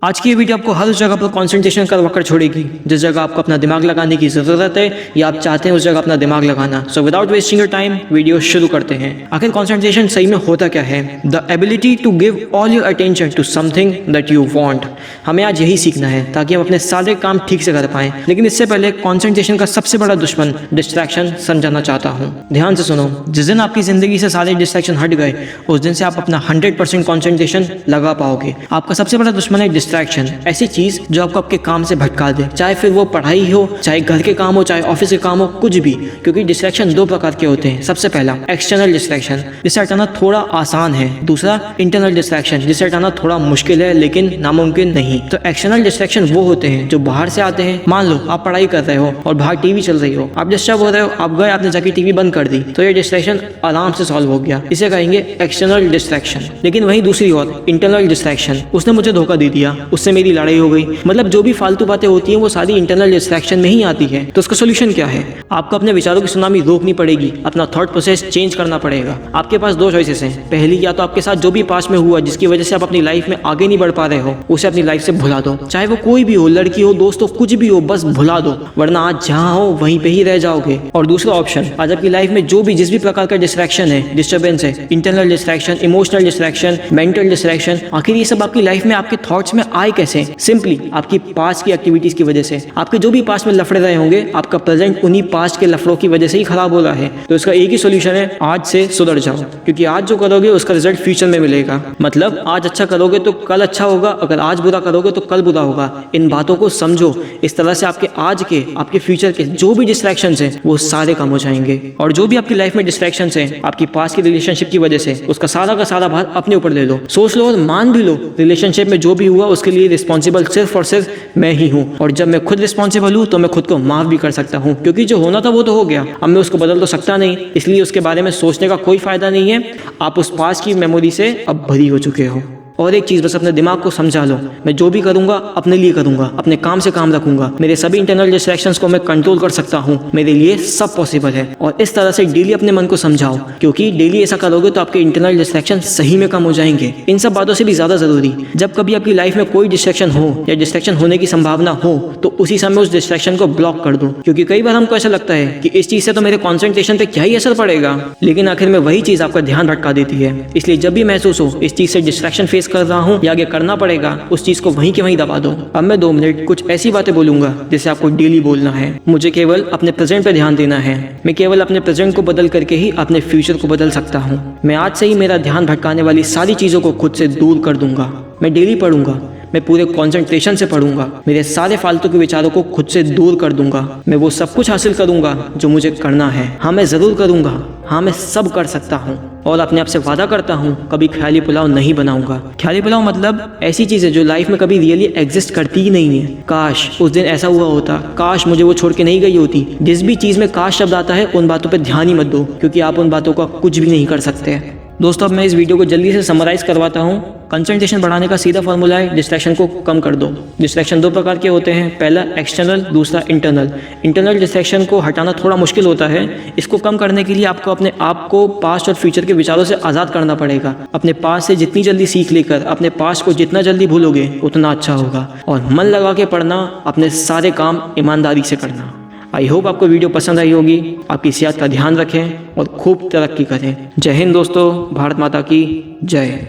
आज की ये वीडियो आपको हर उस जगह पर कंसंट्रेशन करवा कर छोड़ेगी जिस जगह आपको अपना दिमाग लगाने की ज़रूरत है या आप चाहते हैं उस जगह अपना दिमाग लगाना। So without wasting your time video शुरू करते हैं। आखिर कंसंट्रेशन सही में होता क्या है? The ability to give all your attention to something that you want. हमें आज यही सीखना है ताकि हम अपने सारे काम ठीक से कर पाएं। लेकिन इससे पहले कंसंट्रेशन का सबसे बड़ा दुश्मन डिस्ट्रैक्शन समझाना चाहता हूँ। ध्यान से सुनो, जिस दिन आपकी जिंदगी से सारे डिस्ट्रैक्शन हट गए उस दिन से आप अपना 100% कंसंट्रेशन लगा पाओगे। आपका सबसे बड़ा दुश्मन है डिस्ट्रैक्शन, ऐसी चीज जो आपको आपके काम से भटका दे, चाहे फिर वो पढ़ाई हो, चाहे घर के काम हो, चाहे ऑफिस के काम हो, कुछ भी। क्योंकि डिस्ट्रैक्शन दो प्रकार के होते हैं। सबसे पहला एक्सटर्नल डिस्ट्रैक्शन, जिसे हटाना थोड़ा आसान है। दूसरा इंटरनल डिस्ट्रैक्शन, जिसे हटाना थोड़ा मुश्किल है लेकिन नामुमकिन नहीं। तो एक्सटर्नल डिस्ट्रैक्शन वो होते हैं जो बाहर से आते हैं। मान लो आप पढ़ाई कर रहे हो और बाहर टीवी चल रही हो, आप डिस्टर्ब हो रहे हो, आप गए, आपने जाके टीवी बंद कर दी, तो ये डिस्ट्रैक्शन आराम से सॉल्व हो गया। इसे कहेंगे एक्सटर्नल डिस्ट्रैक्शन। लेकिन वहीं दूसरी ओर इंटरनल डिस्ट्रैक्शन, उसने मुझे धोखा दे दिया, उससे मेरी लड़ाई हो गई, मतलब जो भी फालतू बातें होती हैं वो सारी इंटरनल डिस्ट्रैक्शन में ही आती है। तो उसका सोल्यूशन क्या है? आपको अपने विचारों की सुनामी रोकनी पड़ेगी, अपना थॉट प्रोसेस चेंज करना पड़ेगा। आपके पास दो चॉइसेस हैं। पहली, या तो आपके साथ जो भी पास में हुआ जिसकी वजह से आप अपनी लाइफ में आगे नहीं बढ़ पा रहे हो, उसे अपनी लाइफ से भुला दो। चाहे वो कोई भी हो, लड़की हो, दोस्त हो, कुछ भी हो, बस भुला दो, वरना आज जहाँ हो वहीं पे ही रह जाओगे। और दूसरा ऑप्शन, आज आपकी लाइफ में जो भी जिस भी प्रकार का डिस्ट्रैक्शन है, डिस्टर्बेंस है, internal distraction, emotional distraction, mental distraction, आखिर ये सब आपकी लाइफ में आपके थॉट्स में आए कैसे? सिंपली आपकी पास्ट की एक्टिविटीज की वजह से। आपके जो भी पास्ट में लफड़े रहे होंगे, आपका प्रेजेंट उन्हीं पास्ट के लफड़ों की वजह से ही खराब हो रहा है। तो इसका एक ही सोल्यूशन है, आज से सुधर जाओ। क्योंकि आज जो करोगे उसका रिजल्ट फ्यूचर में मिलेगा। मतलब आज अच्छा करोगे तो कल अच्छा होगा, अगर आज बुरा करोगे तो कल बुरा होगा। इन बातों को समझो। इस तरह से आपके आज के, आपके फ्यूचर के जो भी डिस्ट्रैक्शंस हैं वो सारे कम हो जाएंगे। और जो भी आपकी लाइफ में डिस्ट्रैक्शंस हैं आपकी पास्ट की रिलेशनशिप की वजह से, उसका सारा का सारा भार अपने ऊपर ले लो। सोच लो और मान भी लो, रिलेशनशिप में जो भी हुआ उसके लिए रिस्पॉन्सिबल सिर्फ और सिर्फ मैं ही हूँ। और जब मैं खुद रिस्पॉन्सिबल हूँ तो मैं खुद को माफ भी कर सकता हूँ, क्योंकि जो होना था वो तो हो गया, अब मैं उसको बदल तो सकता नहीं। इसलिए उसके बारे में सोचने का कोई फायदा नहीं है। आप उस पास्ट की मेमोरी से अब भरी हो चुके हो। और एक चीज बस अपने दिमाग को समझा लो, मैं जो भी करूंगा अपने लिए करूंगा, अपने काम से काम रखूंगा, मेरे सभी इंटरनल डिस्ट्रैक्शंस को मैं कंट्रोल कर सकता हूं, मेरे लिए सब पॉसिबल है। और इस तरह से डेली अपने मन को समझाओ, क्योंकि डेली ऐसा करोगे तो आपके इंटरनल डिस्ट्रैक्शन सही में कम हो जाएंगे। इन सब बातों से भी ज्यादा जरूरी, जब कभी आपकी लाइफ में कोई डिस्ट्रैक्शन हो या डिस्ट्रैक्शन होने की संभावना हो तो उसी समय उस डिस्ट्रैक्शन को ब्लॉक कर दो। क्योंकि कई बार हमको ऐसा लगता है कि इस चीज से तो मेरे कॉन्सेंट्रेशन पे क्या ही असर पड़ेगा, लेकिन आखिर में वही चीज आपका ध्यान भटका देती है। इसलिए जब भी महसूस हो इस चीज से डिस्ट्रैक्शन फेस कर रहा हूँ या आगे करना पड़ेगा, उस चीज को वहीं के वहीं दबा दो। अब मैं 2 मिनट कुछ ऐसी बातें बोलूंगा जिसे आपको डेली बोलना है। मुझे केवल अपने प्रेजेंट पे ध्यान देना है। मैं केवल अपने प्रेजेंट को बदल करके ही अपने फ्यूचर को बदल सकता हूँ। मैं आज से ही मेरा ध्यान भटकाने वाली सारी चीजों को खुद से दूर कर दूंगा। मैं डेली पढ़ूंगा, मैं पूरे कंसंट्रेशन से पढ़ूंगा, मेरे सारे फालतू के विचारों को खुद से दूर कर दूंगा। मैं वो सब कुछ हासिल करूंगा जो मुझे करना है। हाँ, मैं जरूर करूंगा। हाँ, मैं सब कर सकता हूँ। और अपने आप से वादा करता हूँ, कभी ख्याली पुलाव नहीं बनाऊंगा। ख्याली पुलाव मतलब ऐसी चीज है जो लाइफ में कभी रियली एग्जिस्ट करती ही नहीं है। काश उस दिन ऐसा हुआ होता, काश मुझे वो छोड़ के नहीं गई होती। जिस भी चीज में काश शब्द आता है उन बातों पर ध्यान ही मत दो, क्योंकि आप उन बातों का कुछ भी नहीं कर सकते। दोस्तों, अब मैं इस वीडियो को जल्दी से समराइज करवाता हूँ। कंसंट्रेशन बढ़ाने का सीधा फॉर्मूला है, डिस्ट्रैक्शन को कम कर दो। डिस्ट्रैक्शन दो प्रकार के होते हैं, पहला एक्सटर्नल, दूसरा इंटरनल। इंटरनल डिस्ट्रैक्शन को हटाना थोड़ा मुश्किल होता है। इसको कम करने के लिए आपको अपने आप को पास्ट और फ्यूचर के विचारों से आज़ाद करना पड़ेगा। अपने पास्ट से जितनी जल्दी सीख लेकर अपने पास्ट को जितना जल्दी भूलोगे उतना अच्छा होगा। और मन लगा के पढ़ना, अपने सारे काम ईमानदारी से करना। आई होप आपको वीडियो पसंद आई होगी। आपकी सेहत का ध्यान रखें और खूब तरक्की करें। जय हिंद दोस्तों, भारत माता की जय।